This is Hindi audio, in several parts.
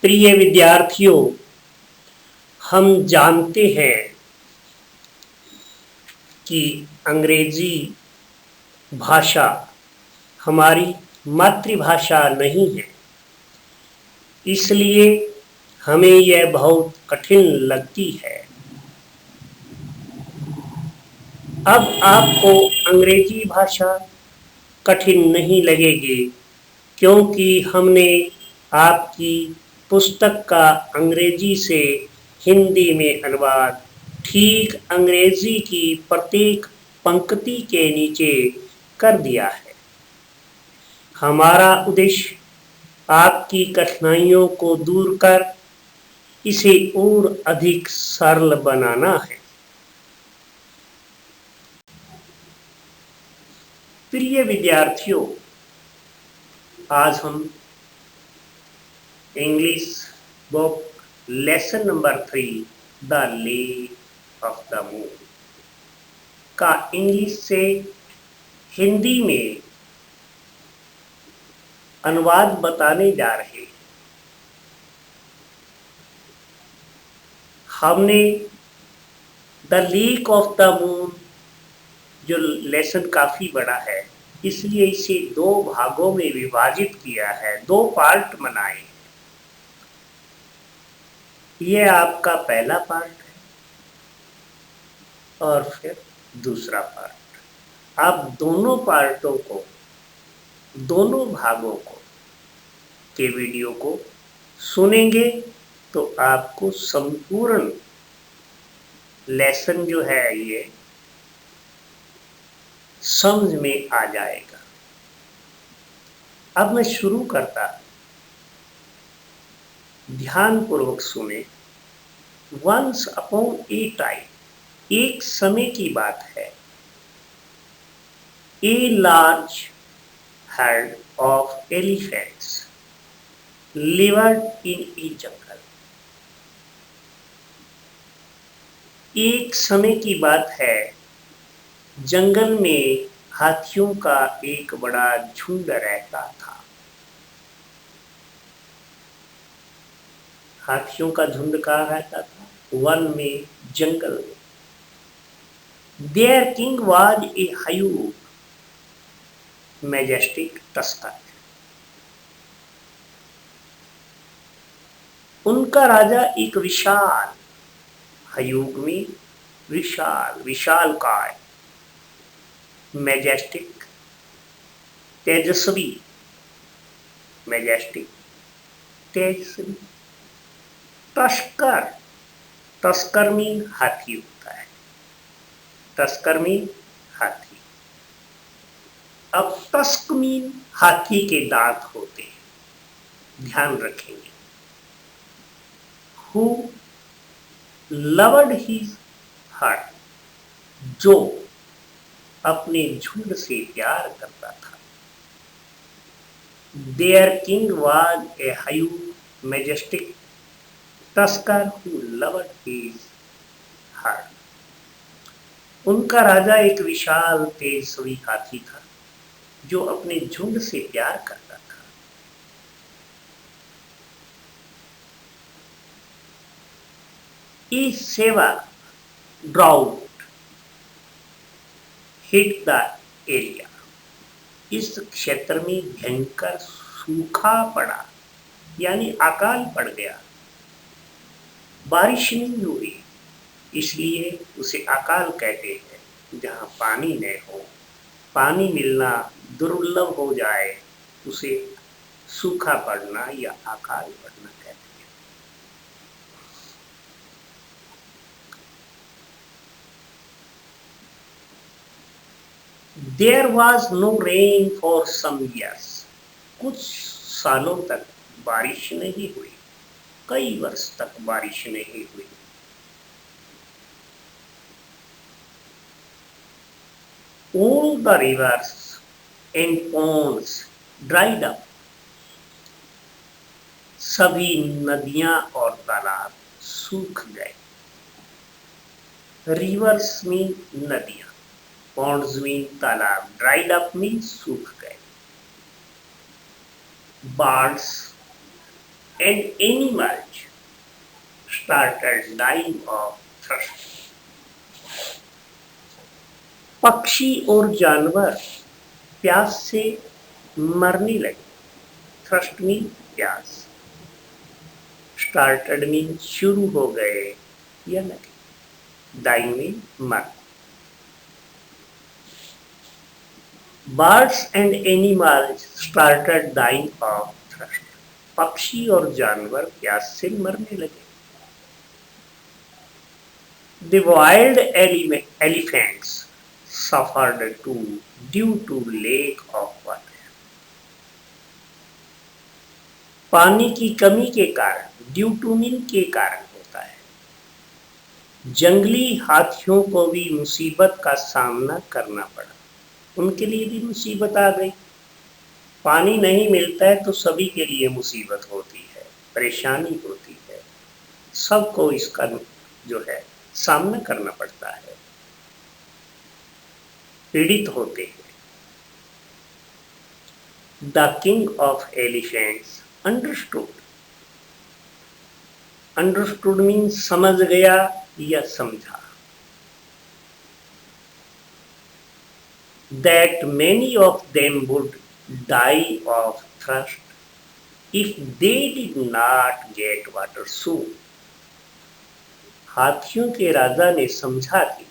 प्रिय विद्यार्थियों, हम जानते हैं कि अंग्रेजी भाषा हमारी मातृभाषा नहीं है, इसलिए हमें यह बहुत कठिन लगती है। अब आपको अंग्रेजी भाषा कठिन नहीं लगेगी, क्योंकि हमने आपकी पुस्तक का अंग्रेजी से हिंदी में अनुवाद ठीक अंग्रेजी की प्रत्येक पंक्ति के नीचे कर दिया है। हमारा उद्देश्य आपकी कठिनाइयों को दूर कर इसे और अधिक सरल बनाना है। प्रिय विद्यार्थियों, आज हम English book lesson number 3 the lake of the moon का इंग्लिश से हिंदी में अनुवाद बताने जा रहे हैं। हमने the lake of the moon जो लेसन काफी बड़ा है, इसलिए इसे दो भागों में विभाजित किया है, दो पार्ट बनाए। यह आपका पहला पार्ट है और फिर दूसरा पार्ट। आप दोनों पार्टों को, दोनों भागों को के वीडियो को सुनेंगे तो आपको संपूर्ण लेसन जो है ये समझ में आ जाएगा। अब मैं शुरू करता, ध्यानपूर्वक सुने। वंस अपॉन ए टाइम, एक समय की बात है, a large herd of elephants lived in a jungle। एक समय की बात है, जंगल में हाथियों का एक बड़ा झुंड रहता था। हाथियों का झुंड कहाँ रहता था? वन में, जंगल में। Their king was a huge, majestic tusker। उनका राजा एक विशाल, हयूग में विशाल, विशालकाय, मैजेस्टिक, तेजस्वी, मैजेस्टिक, तेजस्वी, तस्कर, तस्कर मीन हाथी होता है, तस्कर मीन हाथी। अब तस्क मीन हाथी के दांत होते हैं, ध्यान रखेंगे। Who loved his herd, जो अपने झुंड से प्यार करता था। Their king was a huge, majestic tusker who loved his herd। उनका राजा एक विशाल, तेजस्वी हाथी था जो अपने झुंड से प्यार करता था। इस सेवा ड्राउट हिट द एरिया, इस क्षेत्र में भयंकर सूखा पड़ा, यानी अकाल पड़ गया। बारिश नहीं हुई, इसलिए उसे अकाल कहते हैं। जहाँ पानी न हो, पानी मिलना दुर्लभ हो जाए, उसे सूखा पड़ना या अकाल पड़ना कहते हैं। There was no rain for some years। कुछ सालों तक बारिश नहीं हुई, कई वर्ष तक बारिश नहीं हुई। All the rivers and ponds dried up। सभी नदियां और तालाब सूख गए। रिवर्स मीन नदियां, पॉन्ड्स मीन तालाब, ड्राइड अप मीन सूख गए। Birds and animals started dying of thirst. पक्षी और जानवर प्यास से मरने लगे. थ्रस्ट मीन प्यास, स्टार्टेड मीन शुरू हो गए या लगे, डाइंग मीन मर. Birds and animals started dying of thirst. पक्षी और जानवर प्यास से मरने लगे. The wild elephants suffered too due to lack of water. पानी की कमी के कारण, ड्यू टू मीन के कारण होता है. जंगली हाथियों को भी मुसीबत का सामना करना पड़ा. उनके लिए भी मुसीबत आ गई. पानी नहीं मिलता है तो सभी के लिए मुसीबत होती है, परेशानी होती है. सबको इसका जो है सामना करना पड़ता है, पीड़ित होते हैं. The king of elephants understood. Understood means समझ गया या समझा. That many of them would die of thirst if they did not get water soon. हाथियों के राजा ने समझा कि,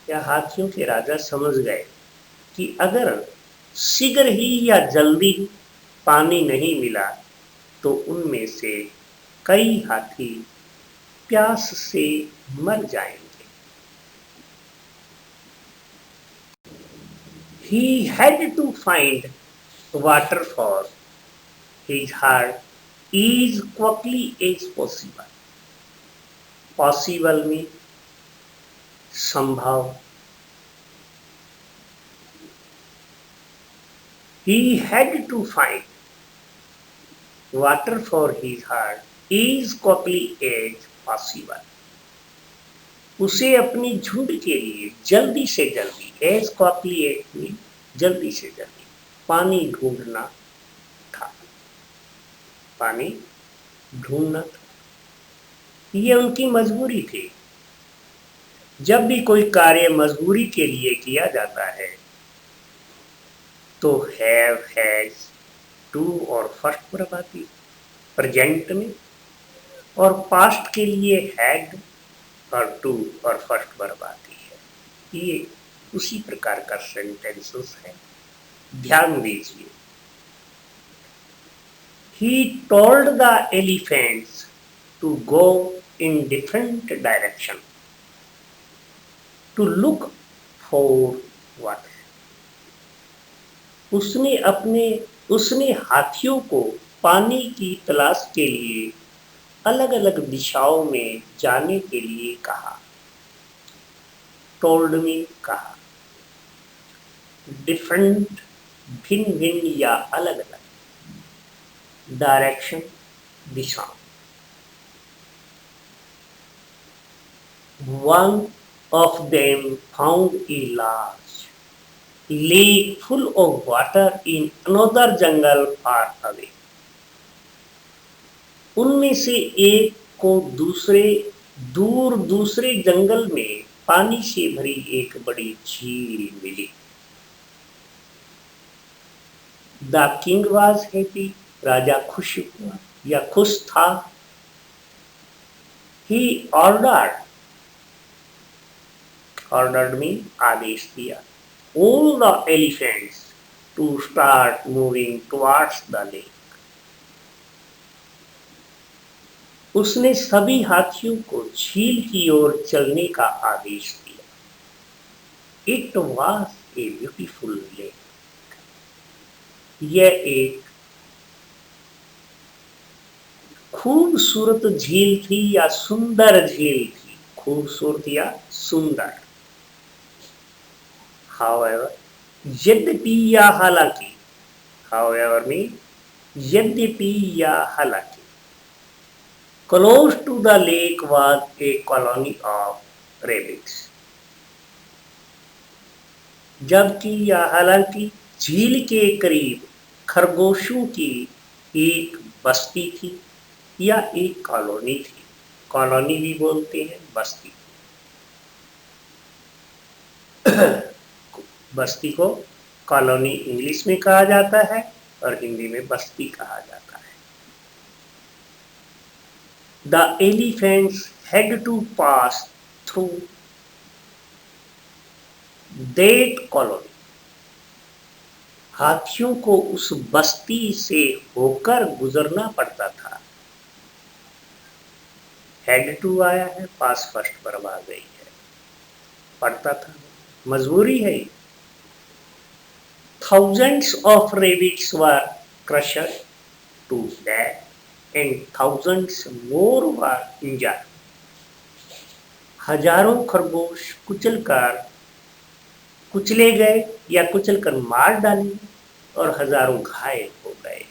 या हाथियों के राजा समझ गए कि अगर शीघ्र ही या जल्दी पानी नहीं मिला तो उनमें से कई हाथी प्यास से मर जाएंगे. He had to find water for his herd as quickly as possible. Possible में संभव. He had to find water for his herd as quickly as possible. उसे अपनी झुंड के लिए जल्दी से जल्दी, as quickly as जल्दी से जल्दी पानी ढूंढना था. पानी ढूंढना था, ये उनकी मजबूरी थी. जब भी कोई कार्य मजबूरी के लिए किया जाता है तो हैव, हैज, टू और फर्स्ट वर्ब आती प्रेजेंट में, और पास्ट के लिए हैड और टू और फर्स्ट वर्ब आती है. ये उसी प्रकार का सेंटेंसेस है, ध्यान दीजिए. He told the elephants to go in different direction to look for water. उसने हाथियों को पानी की तलाश के लिए अलग अलग दिशाओं में जाने के लिए कहा. टोल्ड में कहा. डिफरेंट भिन्न भिन्न या अलग अलग. Direction Disha. One of them found a large lake full of water in another jungle far away. उनमें से एक को दूसरे जंगल में पानी से भरी एक बड़ी झील मिली. The king was happy. राजा खुश हुआ या खुश था. ही ऑर्डर्ड में आदेश दिया. All the elephants to start moving towards the lake. उसने सभी हाथियों को झील की ओर चलने का आदेश दिया. It was a beautiful lake. यह एक खूबसूरत झील थी या सुंदर झील थी. खूबसूरत या सुंदर. However, यद्यपि या हालांकि. However में यद्यपि या हालांकि. Close to the lake was a colony of rabbits. जबकि या हालांकि झील के करीब खरगोशों की एक बस्ती थी या एक कॉलोनी थी। कॉलोनी भी बोलते हैं, बस्ती। बस्ती को कॉलोनी इंग्लिश में कहा जाता है और हिंदी में बस्ती कहा जाता है। The elephants had to pass through that colony. हाथियों को उस बस्ती से होकर गुजरना पड़ता था। हैड टू आया है, पास फर्स्ट पर आ गई है, पड़ता था, मजबूरी है। Thousands of rabbits were crushed to death and thousands more were injured. हजारों खरगोश कुचले गए या कुचलकर मार डाले और हजारों घायल हो गए।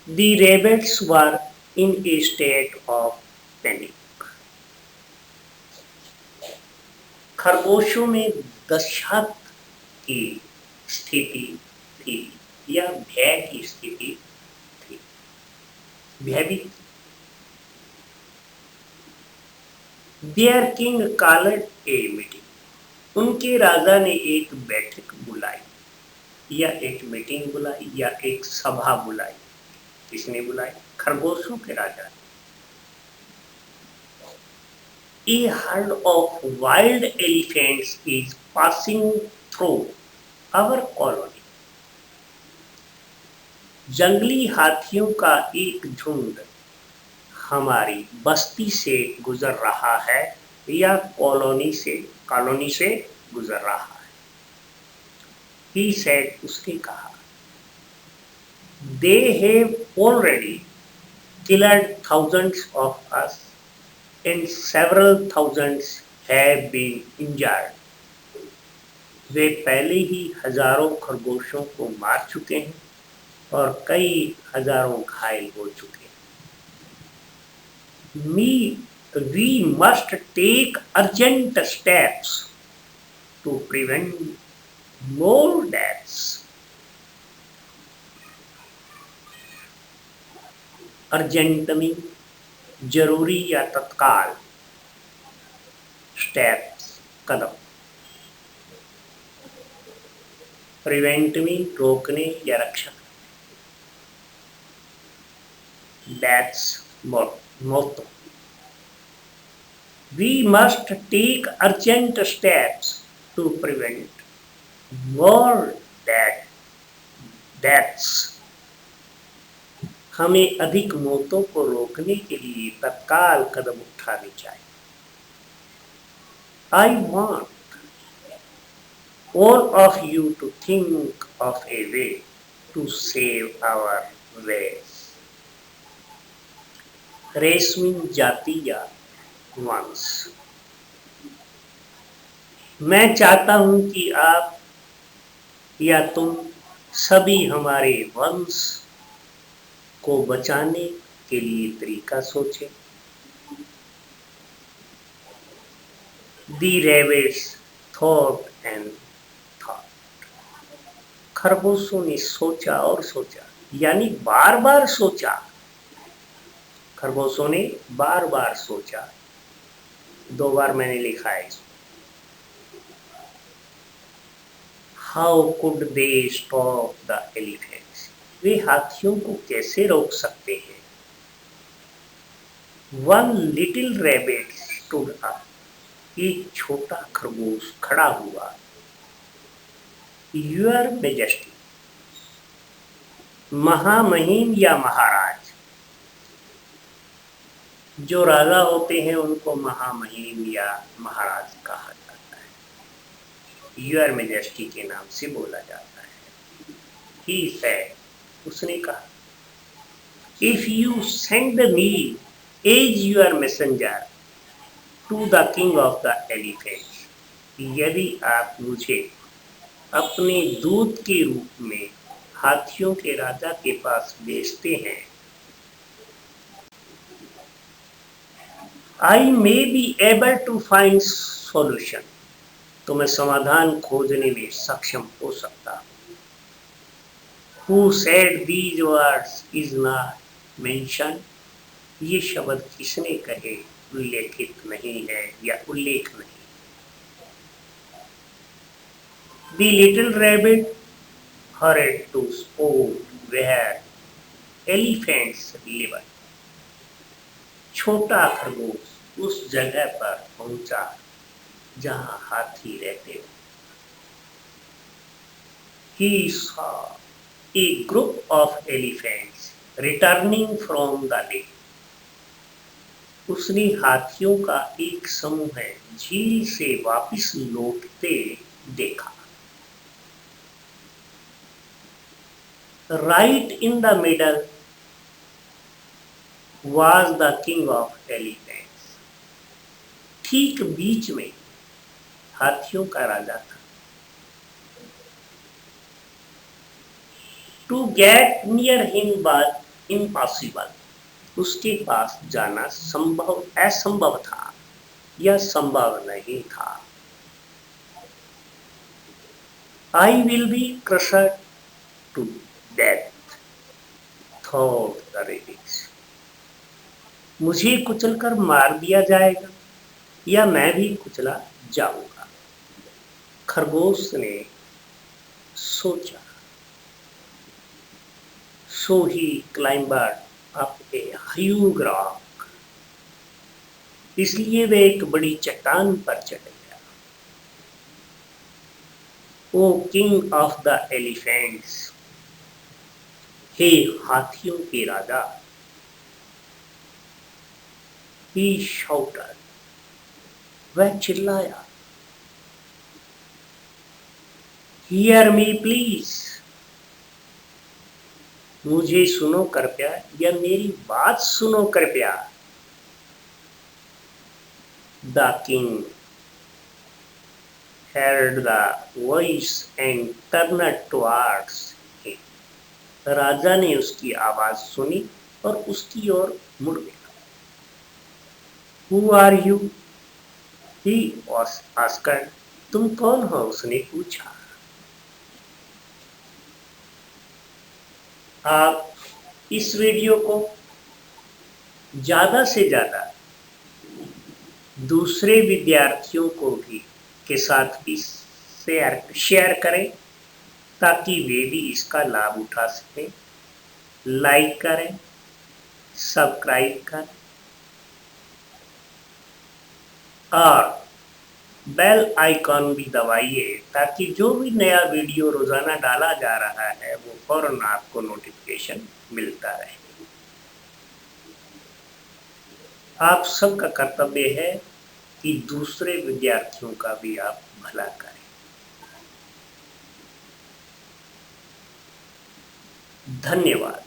The rabbits were in a state of panic. खरगोशों में दशहत की स्थिति थी या भय की स्थिति थी, भयभीत। Their king called a meeting. उनके राजा ने एक बैठक बुलाई या एक मीटिंग बुलाई या एक सभा बुलाई। किसने बुलाई? खरगोशों के राजा ने। A herd of wild elephants is passing through our colony. जंगली हाथियों का एक झुंड हमारी बस्ती से गुजर रहा है या कॉलोनी से गुजर रहा है। He said, उसने कहा, They have already killed thousands of us and several thousands have been injured. वे पहले ही हजारों खरगोशों को मार चुके हैं और कई हजारों घायल हो चुके हैं। We must take urgent steps to prevent more deaths. Urgent में जरूरी या तत्काल, स्टेप्स कदम। प्रिवेंट में रोकने या रक्षा, डेथ्स मौत। We must take urgent steps to prevent more deaths. हमें अधिक मौतों को रोकने के लिए तत्काल कदम उठाने चाहिए। I want all of you to think of a way to save our race. Race mean जाति या वंश। मैं चाहता हूं कि आप या तुम सभी हमारे वंश को बचाने के लिए तरीका सोचें। The rabbits thought and thought. खरगोशों ने सोचा और सोचा, यानी बार बार सोचा। खरगोशों ने बार बार सोचा। 2 बार मैंने लिखा है इसमें। How could they stop the elephants? वे हाथियों को कैसे रोक सकते हैं? One little rabbit stood up. एक छोटा खरगोश खड़ा हुआ। Your Majesty, महामहिम या महाराज। जो राजा होते हैं उनको महामहिम या महाराज कहा जाता है। Your Majesty के नाम से बोला जाता है। He said, उसने कहा, If you send me as your messenger to the king of the elephants, यदि आप मुझे अपने दूत के रूप में हाथियों के राजा के पास भेजते हैं, I may be able to find solution, तो मैं समाधान खोजने में सक्षम हो सकता हूँ। Who said these words is not mention, ये शब्द किसने कहे उल्लेखित नहीं है या उल्लेख नहीं। The little rabbit hurried to spot where elephants live, छोटा खरगोश उस जगह पर पहुंचा जहां हाथी रहते हो। He saw a group of elephants returning from the lake, उसने हाथियों का एक समूह झील से वापस लौटते देखा। Right in the middle was the king of elephants, ठीक बीच में हाथियों का राजा था। To get near him was impossible, उसके पास जाना असंभव था या संभव नहीं था। I will be crushed to death, thought the rabbit, मुझे कुचलकर मार दिया जाएगा या मैं भी कुचला जाऊंगा, खरगोश ने सोचा। So he climbed up a huge rock, इसलिए वे एक बड़ी चट्टान पर चढ़ गया। O king of the elephants, हे हाथियों के राजा। He shouted, वह चिल्लाया। Hear me please, मुझे सुनो कृपया या मेरी बात सुनो कृपया। The king heard the voice and turned towards him, राजा ने उसकी आवाज सुनी और उसकी ओर मुड़ गया। Who are you? He was asked, तुम कौन हो? उसने पूछा। आप इस वीडियो को ज़्यादा से ज़्यादा दूसरे विद्यार्थियों को भी के साथ भी शेयर करें ताकि वे भी इसका लाभ उठा सकें। लाइक करें, सब्सक्राइब करें और बेल आइकॉन भी दबाइए ताकि जो भी नया वीडियो रोजाना डाला जा रहा है वो फौरन आपको नोटिफिकेशन मिलता रहे। आप सबका कर्तव्य है कि दूसरे विद्यार्थियों का भी आप भला करें। धन्यवाद।